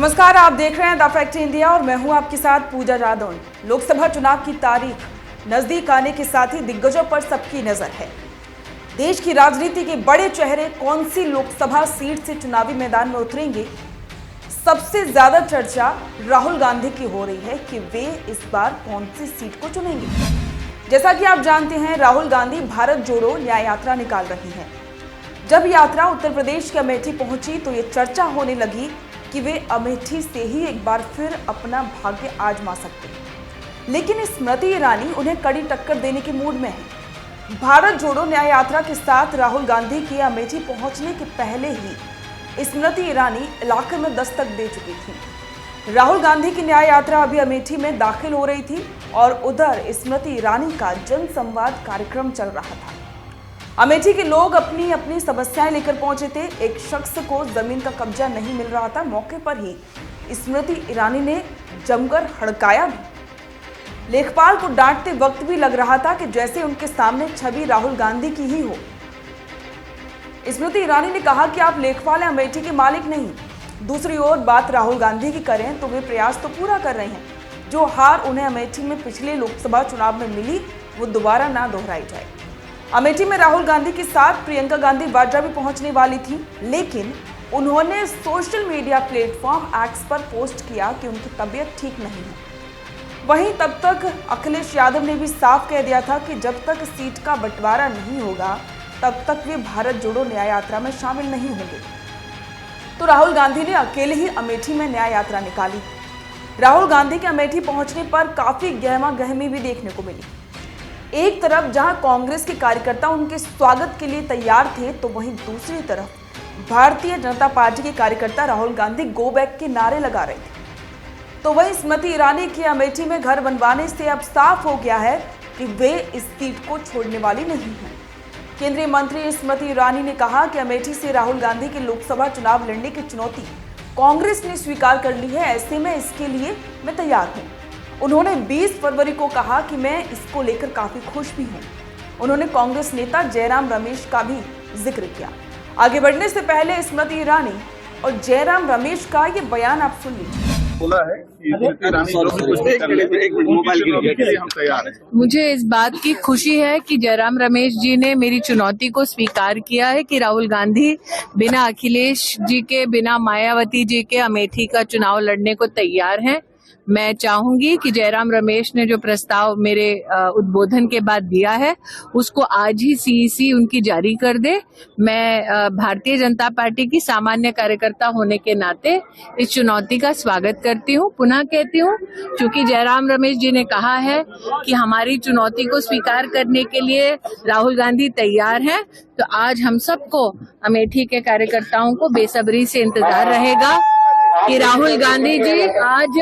नमस्कार, आप देख रहे हैं द फैक्ट इंडिया और मैं हूं आपके साथ पूजा जादौन। लोकसभा चुनाव की तारीख नजदीक आने के साथ ही दिग्गजों पर सबकी नजर है। देश की राजनीति के बड़े चेहरे कौन सी लोकसभा सीट से चुनावी मैदान में उतरेंगे। सबसे ज्यादा चर्चा राहुल गांधी की हो रही है कि वे इस बार कौन सी सीट को चुनेंगे। जैसा कि आप जानते हैं, राहुल गांधी भारत जोड़ो न्याय यात्रा निकाल रही है। जब यात्रा उत्तर प्रदेश के अमेठी पहुंची तो ये चर्चा होने लगी कि वे अमेठी से ही एक बार फिर अपना भाग्य आजमा सकते हैं। लेकिन स्मृति ईरानी उन्हें कड़ी टक्कर देने के मूड में है। भारत जोड़ो न्याय यात्रा के साथ राहुल गांधी के अमेठी पहुंचने के पहले ही स्मृति ईरानी इलाके में दस्तक दे चुकी थी। राहुल गांधी की न्याय यात्रा अभी अमेठी में दाखिल हो रही थी और उधर स्मृति ईरानी का जनसंवाद कार्यक्रम चल रहा था। अमेठी के लोग अपनी अपनी समस्याएं लेकर पहुंचे थे। एक शख्स को जमीन का कब्जा नहीं मिल रहा था। मौके पर ही स्मृति ईरानी ने जमकर हड़काया भी। लेखपाल को डांटते वक्त भी लग रहा था कि जैसे उनके सामने छवि राहुल गांधी की ही हो। स्मृति ईरानी ने कहा कि आप लेखपाल या अमेठी के मालिक नहीं। दूसरी ओर बात राहुल गांधी की करें तो वे प्रयास तो पूरा कर रहे हैं। जो हार उन्हें अमेठी में पिछले लोकसभा चुनाव में मिली वो दोबारा ना दोहराई जाए। अमेठी में राहुल गांधी के साथ प्रियंका गांधी वाड्रा भी पहुंचने वाली थी, लेकिन उन्होंने सोशल मीडिया प्लेटफॉर्म एक्स पर पोस्ट किया कि उनकी तबीयत ठीक नहीं है। वहीं तब तक अखिलेश यादव ने भी साफ कह दिया था कि जब तक सीट का बंटवारा नहीं होगा तब तक वे भारत जोड़ो न्याय यात्रा में शामिल नहीं होंगे। तो राहुल गांधी ने अकेले ही अमेठी में न्याय यात्रा निकाली। राहुल गांधी के अमेठी पहुंचने पर काफी गहमा गहमी भी देखने को मिली। एक तरफ जहां कांग्रेस के कार्यकर्ता उनके स्वागत के लिए तैयार थे, तो वहीं दूसरी तरफ भारतीय जनता पार्टी के कार्यकर्ता राहुल गांधी गो बैक के नारे लगा रहे थे। तो वहीं स्मृति ईरानी के अमेठी में घर बनवाने से अब साफ हो गया है कि वे इस सीट को छोड़ने वाली नहीं हैं। केंद्रीय मंत्री स्मृति ईरानी ने कहा कि अमेठी से राहुल गांधी के लोकसभा चुनाव लड़ने की चुनौती कांग्रेस ने स्वीकार कर ली है। ऐसे में इसके लिए मैं तैयार हूं। उन्होंने 20 फरवरी को कहा कि मैं इसको लेकर काफी खुश भी हूं। उन्होंने कांग्रेस नेता जयराम रमेश का भी जिक्र किया। आगे बढ़ने से पहले स्मृति ईरानी और जयराम रमेश का ये बयान आप सुन लीजिए। बोला है कि स्मृति ईरानी जो भी कुछ भी कर ले, मोबाइल के लिए हम तैयार हैं। मुझे इस बात की खुशी है कि जयराम रमेश जी ने मेरी चुनौती को स्वीकार किया है कि राहुल गांधी बिना अखिलेश जी के, बिना मायावती जी के अमेठी का चुनाव लड़ने को तैयार हैं। मैं चाहूंगी कि जयराम रमेश ने जो प्रस्ताव मेरे उद्बोधन के बाद दिया है उसको आज ही सीईसी उनकी जारी कर दे। मैं भारतीय जनता पार्टी की सामान्य कार्यकर्ता होने के नाते इस चुनौती का स्वागत करती हूँ। पुनः कहती हूँ, क्योंकि जयराम रमेश जी ने कहा है कि हमारी चुनौती को स्वीकार करने के लिए राहुल गांधी तैयार हैं, तो आज हम सबको अमेठी के कार्यकर्ताओं को बेसब्री से इंतजार रहेगा कि राहुल गांधी जी आज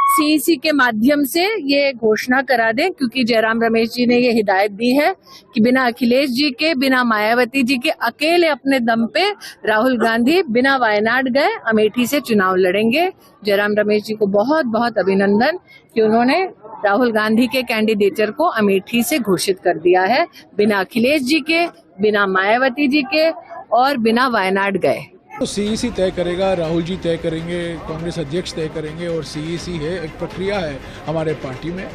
सीईसी के माध्यम से ये घोषणा करा दें, क्योंकि जयराम रमेश जी ने ये हिदायत दी है कि बिना अखिलेश जी के, बिना मायावती जी के अकेले अपने दम पे राहुल गांधी बिना वायनाड गए अमेठी से चुनाव लड़ेंगे। जयराम रमेश जी को बहुत बहुत अभिनंदन कि उन्होंने राहुल गांधी के कैंडिडेटर को अमेठी से घोषित कर दिया है, बिना अखिलेश जी के, बिना मायावती जी के और बिना वायनाड गए। तो सीईसी तय करेगा, राहुल जी तय करेंगे, कांग्रेस अध्यक्ष तय करेंगे और सीईसी है, एक प्रक्रिया है हमारे पार्टी में।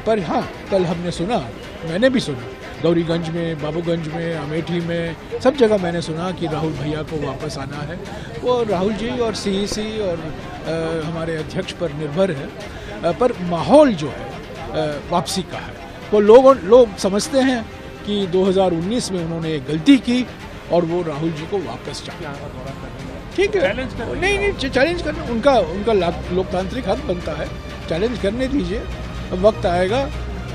पर हाँ, कल हमने सुना, मैंने भी सुना, गौरीगंज में, बाबूगंज में, अमेठी में, सब जगह मैंने सुना कि राहुल भैया को वापस आना है। वो राहुल जी और सीईसी और हमारे अध्यक्ष पर निर्भर है। पर माहौल जो है वापसी का है। वो लोग समझते हैं कि 2019 में उन्होंने एक गलती की और वो राहुल जी को वापस चाहते हैं। ठीक है, नहीं चैलेंज करना उनका लोकतांत्रिक हक बनता है। चैलेंज करने दीजिए, वक्त आएगा।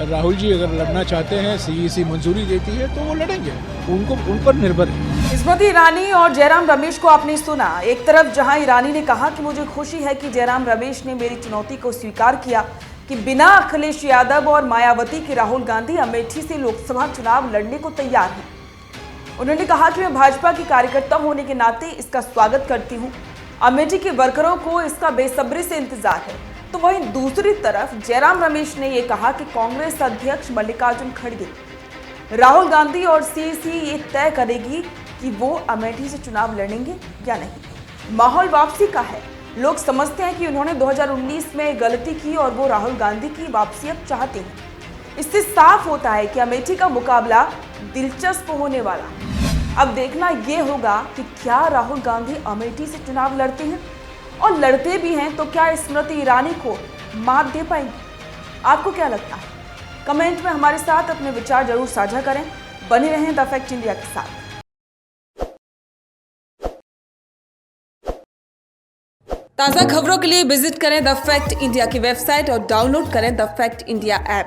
राहुल जी अगर लड़ना चाहते हैं, सीईसी मंजूरी देती है तो वो लड़ेंगे, उन पर निर्भर है। स्मृति ईरानी और जयराम रमेश को आपने सुना। एक तरफ जहां ईरानी ने कहा कि मुझे खुशी है कि जयराम रमेश ने मेरी चुनौती को स्वीकार किया कि बिना अखिलेश यादव और मायावती के राहुल गांधी अमेठी से लोकसभा चुनाव लड़ने को तैयार हैं। उन्होंने कहा कि मैं भाजपा की कार्यकर्ता होने के नाते इसका स्वागत करती हूं। अमेठी के वर्करों को इसका बेसब्री से इंतजार है। तो वहीं दूसरी तरफ जयराम रमेश ने यह कहा कि कांग्रेस अध्यक्ष मल्लिकार्जुन खड़गे, राहुल गांधी और सीईसी ये तय करेगी कि वो अमेठी से चुनाव लड़ेंगे या नहीं। माहौल वापसी का है। लोग समझते हैं कि उन्होंने 2019 में गलती की और वो राहुल गांधी की वापसी अब चाहते हैं। इससे साफ होता है कि अमेठी का मुकाबला दिलचस्प होने वाला। अब देखना ये होगा कि क्या राहुल गांधी अमेठी से चुनाव लड़ते हैं, और लड़ते भी हैं तो क्या स्मृति ईरानी को मात दे पाएंगे। आपको क्या लगता है? कमेंट में हमारे साथ अपने विचार जरूर साझा करें। बने रहें द फैक्ट इंडिया के साथ। ताज़ा खबरों के लिए विजिट करें द फैक्ट इंडिया की वेबसाइट और डाउनलोड करें द फैक्ट इंडिया ऐप।